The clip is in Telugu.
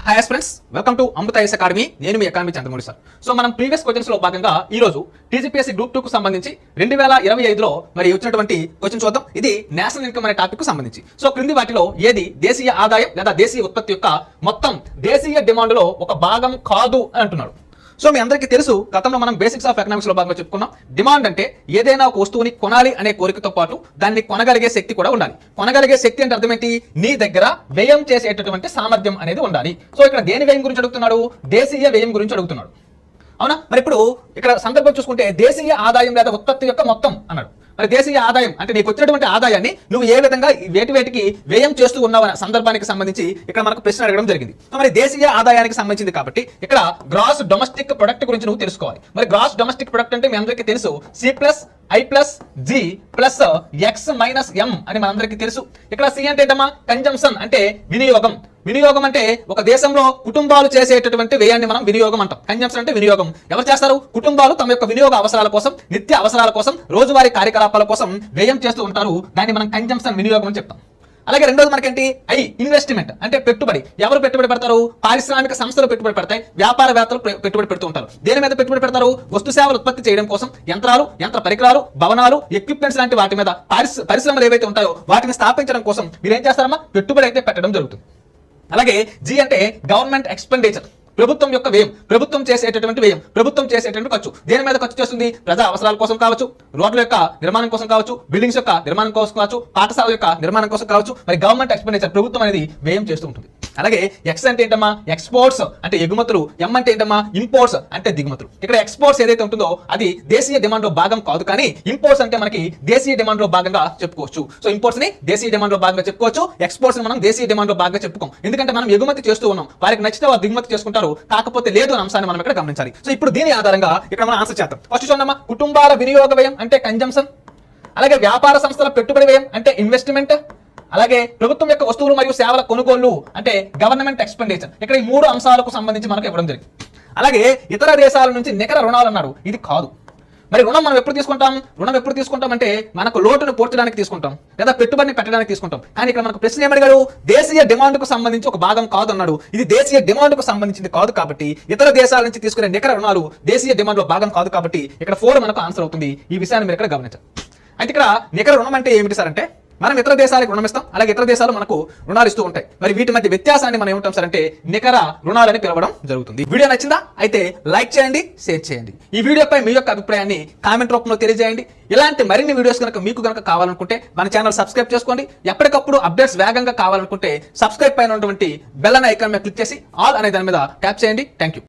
Hi friends, welcome to Amrita IS academy. నేను మీ అకాడమీ చంద్రమౌళి సార్. సో మనం ప్రీవియస్ క్వశ్చన్స్ లో భాగంగా ఈ రోజు టీజీపీఎస్సీ గ్రూప్ 2 కు సంబంధించి 2025లో మరి వచ్చినటువంటి క్వశ్చన్ చూద్దాం. ఇది నేషనల్ ఇన్కమ్ అనే టాపిక్ కు సంబంధించి. సో క్రింది వాటిలో ఏది దేశీయ ఆదాయం లేదా దేశీయ ఉత్పత్తి యొక్క మొత్తం దేశీయ డిమాండ్ లో ఒక భాగం కాదు అని అంటున్నాడు. సో మీ అందరికీ తెలుసు, గతంలో మనం బేసిక్స్ ఆఫ్ ఎకనామిక్స్ లో భాగంగా చెప్పుకున్నాం. డిమాండ్ అంటే ఏదైనా ఒక వస్తువుని కొనాలి అనే కోరికతో పాటు దాన్ని కొనగలిగే శక్తి కూడా ఉండాలి. కొనగలిగే శక్తి అంటే అర్థం ఏంటి? నీ దగ్గర వ్యయం చేసేటటువంటి సామర్థ్యం అనేది ఉండాలి. సో ఇక్కడ దేని వ్యయం గురించి అడుగుతున్నాడు? దేశీయ వ్యయం గురించి అడుగుతున్నాడు. అవునా? మరి ఇప్పుడు ఇక్కడ సందర్భం చూసుకుంటే దేశీయ ఆదాయం లేదా ఉత్పత్తి యొక్క మొత్తం అన్నాడు. మరి దేశీయ ఆదాయం అంటే నీకు వచ్చినటువంటి ఆదాయాన్ని నువ్వు ఏ విధంగా వేటికి వ్యయం చేస్తూ ఉన్నావు అనే సందర్భానికి సంబంధించి ఇక్కడ మనకు ప్రశ్న అడగడం జరిగింది. మరి దేశీయ ఆదాయానికి సంబంధించింది కాబట్టి ఇక్కడ గ్రాస్ డొమెస్టిక్ ప్రొడక్ట్ గురించి నువ్వు తెలుసుకోవాలి. మరి గ్రాస్ డొమెస్టిక్ ప్రొడక్ట్ అంటే మీ అందరికీ తెలుసు C+I+G+X-M అని మనందరికీ తెలుసు. ఇక్కడ సి అంటే ఏంటమ్మా? కన్జంప్షన్ అంటే వినియోగం. వినియోగం అంటే ఒక దేశంలో కుటుంబాలు చేసేటటువంటి వ్యయాన్ని మనం వినియోగం అంటాం. కన్జంప్షన్ అంటే వినియోగం. ఎవరు చేస్తారు? కుటుంబాలు తమ యొక్క వినియోగ అవసరాల కోసం, నిత్య అవసరాల కోసం, రోజువారీ కార్యకలాపాల కోసం వ్యయం చేస్తూ ఉంటారు. దాన్ని మనం కన్జంప్షన్ వినియోగం అని చెప్తాం. అలాగే రెండోది మనకేంటి? ఇన్వెస్ట్మెంట్ అంటే పెట్టుబడి. ఎవరు పెట్టుబడి పెడతారు? పారిశ్రామిక సంస్థలు పెట్టుబడి పెడతాయి, వ్యాపారవేత్తలు పెట్టుబడి పెడుతూ ఉంటారు. దేని మీద పెట్టుబడి పెడతారు? వస్తు సేవలు ఉత్పత్తి చేయడం కోసం యంత్రాలు, యంత్ర పరికరాలు, భవనాలు, ఎక్విప్మెంట్స్ లాంటి వాటి మీద పరిశ్రమలు ఏవైతే ఉంటాయో వాటిని స్థాపించడం కోసం మీరు ఏం చేస్తారమ్మా? పెట్టుబడి అయితే పెట్టడం జరుగుతుంది. అలాగే జి అంటే గవర్నమెంట్ ఎక్స్పెండిచర్, ప్రభుత్వం యొక్క వ్యయం, ప్రభుత్వం చేసేటటువంటి వ్యయం, ప్రభుత్వం చేసేటటువంటి ఖర్చు. దేని మీద ఖర్చు చేస్తుంది? ప్రజా అవసరాల కోసం కావచ్చు, రోడ్ల యొక్క నిర్మాణం కోసం కావచ్చు, బిల్డింగ్స్ యొక్క నిర్మాణం కోసం కావచ్చు, పాఠశాల యొక్క నిర్మాణం కోసం కావచ్చు. మరి గవర్నమెంట్ ఎక్స్పెండిచర్ ప్రభుత్వం అనేది వ్యయం చేస్తూ ఉంటుంది. అలాగే ఎక్స్ అంటే ఏంటమ్మా? ఎక్స్పోర్ట్స్ అంటే ఎగుమతులు. ఎం అంటే ఏంటమ్మా? ఇంపోర్ట్స్ అంటే దిగుమతులు. ఇక్కడ ఎక్స్పోర్ట్స్ ఏదైతే ఉంటుందో అది దేశీయ డిమాండ్ లో భాగం కాదు, కానీ ఇంపోర్ట్స్ అంటే మనకి దేశీయ డిమాండ్ లో భాగంగా చెప్పుకోవచ్చు. సో ఇంపోర్ట్స్ ని దేశీయ డిమాండ్ లో భాగంగా చెప్పుకోవచ్చు, ఎక్స్పోర్ట్స్ మనం దేశీయ డిమాండ్ లో భాగంగా చెప్పుకోం. ఎందుకంటే మనం ఎగుమతి చేస్తూ ఉన్నాం, వారికి నచ్చితే వారు దిగుమతి చేసుకుంటారు, కాకపోతే లేదు అనే అంశాన్ని మనం ఇక్కడ గమనించాలి. సో ఇప్పుడు దీని ఆధారంగా ఇక్కడ మనం ఆన్సర్ చేద్దాం. ఫస్ట్ చూడమ్మా, కుటుంబాల వినియోగ వ్యయం అంటే కన్జంప్షన్. అలాగే వ్యాపార సంస్థల పెట్టుబడి వ్యయం అంటే ఇన్వెస్ట్మెంట్. అలాగే ప్రభుత్వం యొక్క వస్తువులు మరియు సేవల కొనుగోళ్లు అంటే గవర్నమెంట్ ఎక్స్పెండిచర్. ఇక్కడ ఈ మూడు అంశాలకు సంబంధించి మనకు ఇవ్వడం జరిగింది. అలాగే ఇతర దేశాల నుంచి నికర రుణాలు అన్నాడు. ఇది కాదు. మరి రుణం మనం ఎప్పుడు తీసుకుంటాం? రుణం ఎప్పుడు తీసుకుంటాం అంటే మనకు లోటును పూడ్చడానికి తీసుకుంటాం, లేదా పెట్టుబడిని పెట్టడానికి తీసుకుంటాం. కానీ ఇక్కడ మనకు ప్రశ్న ఏమడిగాడు? దేశీయ డిమాండ్ కు సంబంధించి ఒక భాగం కాదు అన్నాడు. ఇది దేశీయ డిమాండ్ కు సంబంధించింది కాదు కాబట్టి, ఇతర దేశాల నుంచి తీసుకునే నికర రుణాలు దేశీయ డిమాండ్ లో భాగం కాదు కాబట్టి ఇక్కడ 4 మనకు ఆన్సర్ అవుతుంది. ఈ విషయాన్ని మీరు ఇక్కడ గమనించాలి. అయితే ఇక్కడ నికర రుణం అంటే ఏమిటి సార్ అంటే మనం ఇతర దేశాలకు రుణం ఇస్తాం, అలాగే ఇతర దేశాలు మనకు రుణాలు ఇస్తూ ఉంటాయి. మరి వీటి మధ్య వ్యత్యాసాన్ని మనం ఏమంటాం సార్ అంటే నికర రుణాలని పిలవడం జరుగుతుంది. వీడియో నచ్చిందా? అయితే లైక్ చేయండి, షేర్ చేయండి. ఈ వీడియోపై మీ యొక్క అభిప్రాయాన్ని కామెంట్ రూపంలో తెలియజేయండి. ఇలాంటి మరిన్ని వీడియోస్ మీకు కనుక కావాలనుకుంటే మన ఛానల్ సబ్స్క్రైబ్ చేసుకోండి. ఎప్పటికప్పుడు అప్డేట్స్ వేగంగా కావాలనుకుంటే సబ్స్క్రైబ్ పైన ఉన్నటువంటి బెల్ అనే ఐకాన్ మీద క్లిక్ చేసి ఆల్ అనే దాని మీద ట్యాప్ చేయండి. Thank you.